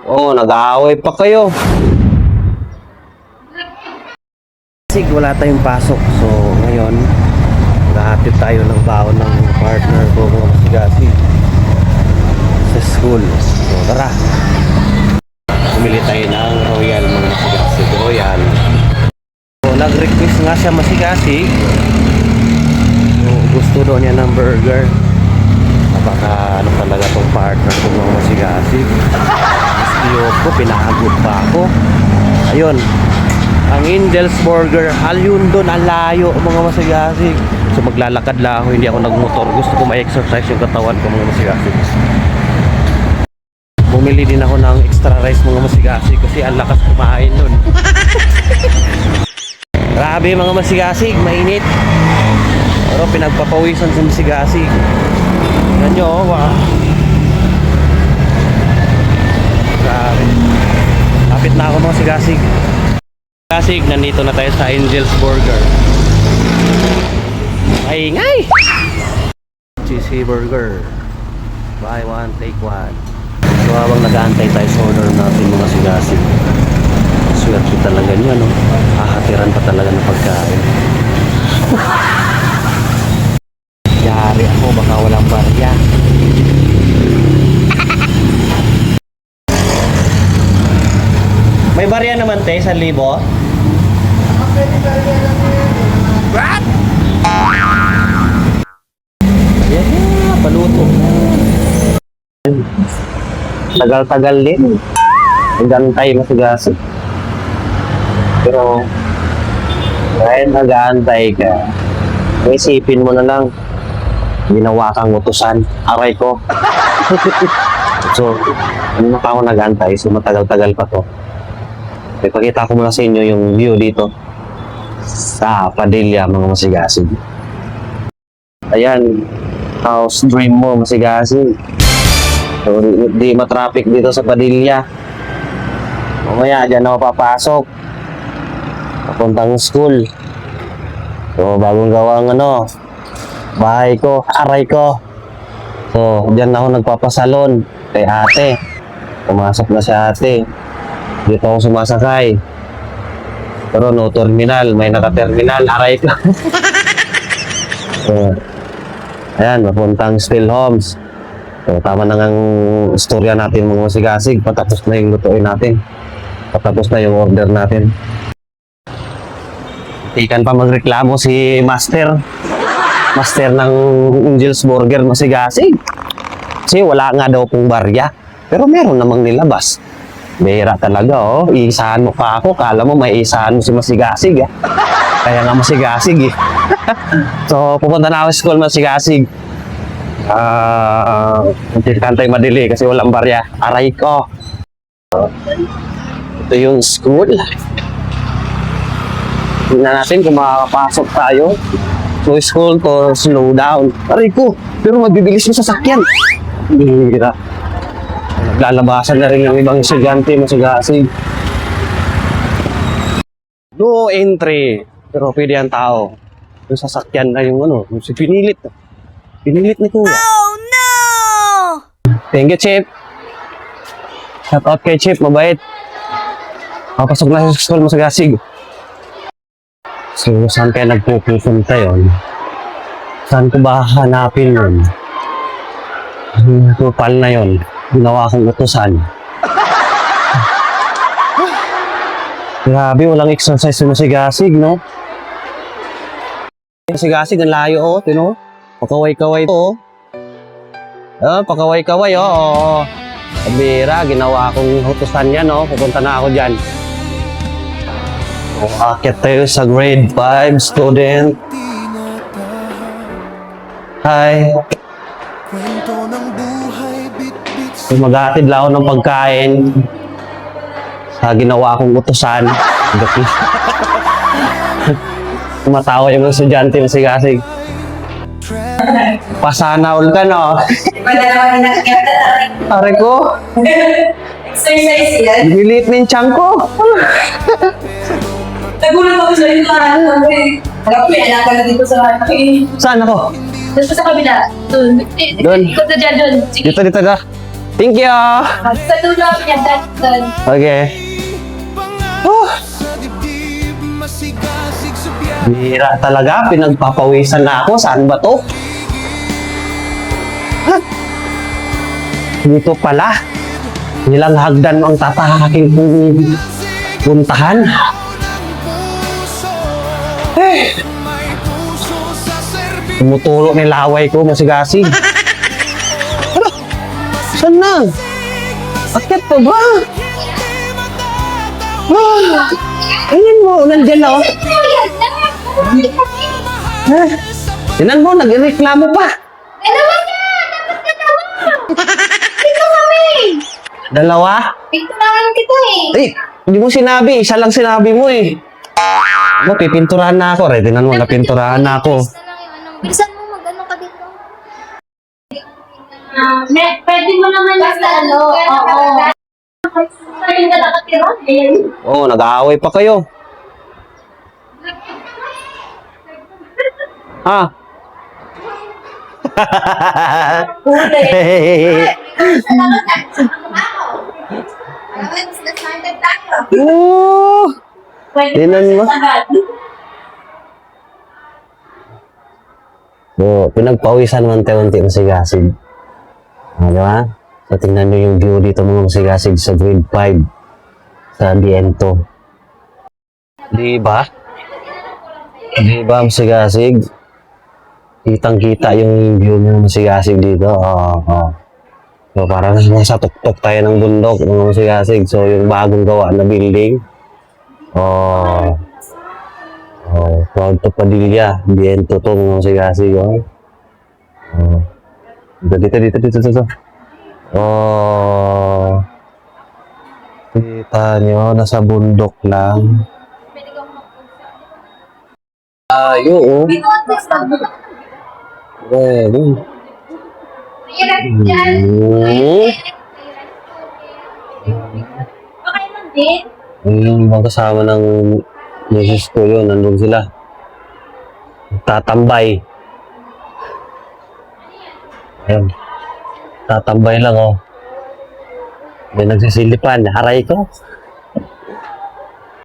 Oo, nag-aaway pa kayo. Kasi wala tayong pasok. So, ngayon, naghahatid tayo ng baon ng partner ko mga masigasi sa school. So, tara. Bumili tayo ng Royal mga masigasi. Royal. So, nag-request nga siya masigasi. So, gusto daw niya ng burger. Baka ano talaga tong partner ko mga masigasi. Ko, pinahagod pa ako. Ayun, ang Angel's Burger, halyun doon, ang layo mga masigasi. So maglalakad lang ako, hindi ako nagmotor. Gusto ko ma-exercise yung katawan ko mga masigasi. Bumili din ako ng extra rice mga masigasi kasi ang lakas kumain nun. Grabe mga masigasig, mainit. Pero pinagpapawisan sa masigasig. Yan nyo, wow. Grabe. Lapit na ako mga sigasig. Sigasig, nandito na tayo sa Angel's Burger. Maingay! Cheesy burger. Buy one, take one. So habang nag-aantay tayo sa order natin mga sigasig. Swerte talaga niya, no? Ahatiran pa talaga ng pagkain. Yari ako, baka walang barya. May barya naman te, 1,000. What? Yeah, paluto. Tagal-tagal din. Nag-antay masigasi. Pero kahit nag-aantay ka, isipin mo na lang, ginawa kang utusan. Aray ko. So, ano pa ako nag-antay, so matagal-tagal pa to. Ipakita ko muna sa inyo yung view dito sa Padilla mga masigasig. Ayan, house dream mo masigasig. So, di matraffic dito sa Padilla. Mamaya dyan ako papasok papuntang school. So bagong gawang bahay ko, aray ko. So dyan ako nagpapasalon kay ate. Pumasok na si ate. Dito ako sumasakay. Pero no terminal, may naka-terminal, aray ko. So ayan, papuntang Still Homes. So tama na ang istorya natin mga masigasig. Patapos na yung lutuin natin. Patapos na yung order natin. Ikan pa magreklamo si Master ng Angel's Burger masigasig. Kasi wala nga daw pong barya. Pero meron namang nilabas. Bihira talaga, oh. Iisahan mo pa ako. Kala mo may isahan mo si masigasig, eh. Kaya nga masigasig, eh. So, pupunta na ako sa school masigasig. Kantay madili kasi walang barya. Aray ko. Ito yung school. Tingnan natin kung makakapasok tayo. So, school to slow down. Aray ko, pero magbibilis yung sasakyan. Bihira. Naglalabasan na rin yung ibang estudyante masigasig. No entry. Pero pwede ang tao. Yung sasakyan na yung yung pinilit. Pinilit ni Kuya. Oh no! Thank you, Chip. Shout out kay Chip, mabait. Papasok na sa school masigasig. So, saan kaya nagpupunta yun? Saan ko ba hanapin yun? Tupal na yun. Ginawa akong utusan. Grabe, walang exercise yung masigasig, no? Masigasig, ang layo, oh. Tino? Pakaway-kaway to, oh. Pakaway-kaway, oh. Kabira, ginawa akong utusan yan, oh. Pupunta na ako dyan. Akit tayo sa grade 5 student. Hi. So, maghahatid lang ako ng pagkain sa ginawa kong utusan. Tumatawa yung estudyante ng sigasig. Pasana all ka, no? Iba na naman inakit na tayo. Pare ko. Exercise yan. Bilit na yung tiyan ko. Nagulat ako sa inyo lahat. Nagkapi, anak ka na dito sa akin. Saan ako? Doon pa sa kabila. Doon. Doon. Ikot na dyan, doon. Sige. Dito ka. Thank you! Sa dulo, yan, doon. Okay. Oh. Bira talaga, pinagpapawisan na ako. Saan ba to? Ha? Dito pala. Nilang hagdan ang tatahakin kong puntahan. Eh. Tumutulo ni laway ko, masigasi. Ano? Saan na? Akit pa ba? Ah, ayun mo, nandiyan na oh. Ah, tinan mo, nagreklamo pa. Dalawa niya! Dapat dalawa! Dito kami! Dalawa? Pinturahan kita eh. Eh, hindi mo sinabi. Isa lang sinabi mo eh. Ano, pipinturahan na ako. Tinan mo, napinturahan na ako. Bilisan mo, mag-ano ka dito. Pwede mo naman basta ano. Oo. Saan ka nakatira? Oo, nag-aaway pa kayo. Ha? Oo. Tinan mo. So, pinagpawisan unti-unti ang sigasig. Di ba? So, tingnan nyo yung view dito mga masigasig sa grade 5 sa Biento. Di ba? Di ba masigasig? Kitang-kita yung view mga masigasig dito. Oo. So, parang nasa tuktok tayo ng bundok mga masigasig. So, yung bagong gawa na building. Proud to Padilla. Biento to mga masigasig. Dito. Kita nyo, nasa bundok lang. Ayo, oh. Dito at least Ready. Hirap dyan. Okay lang din. Yung mga kasama ng misis ko yun, nandun sila. Tatambay. Ayun. Tatambay lang, oh. May nagsisilipan. Haray ko.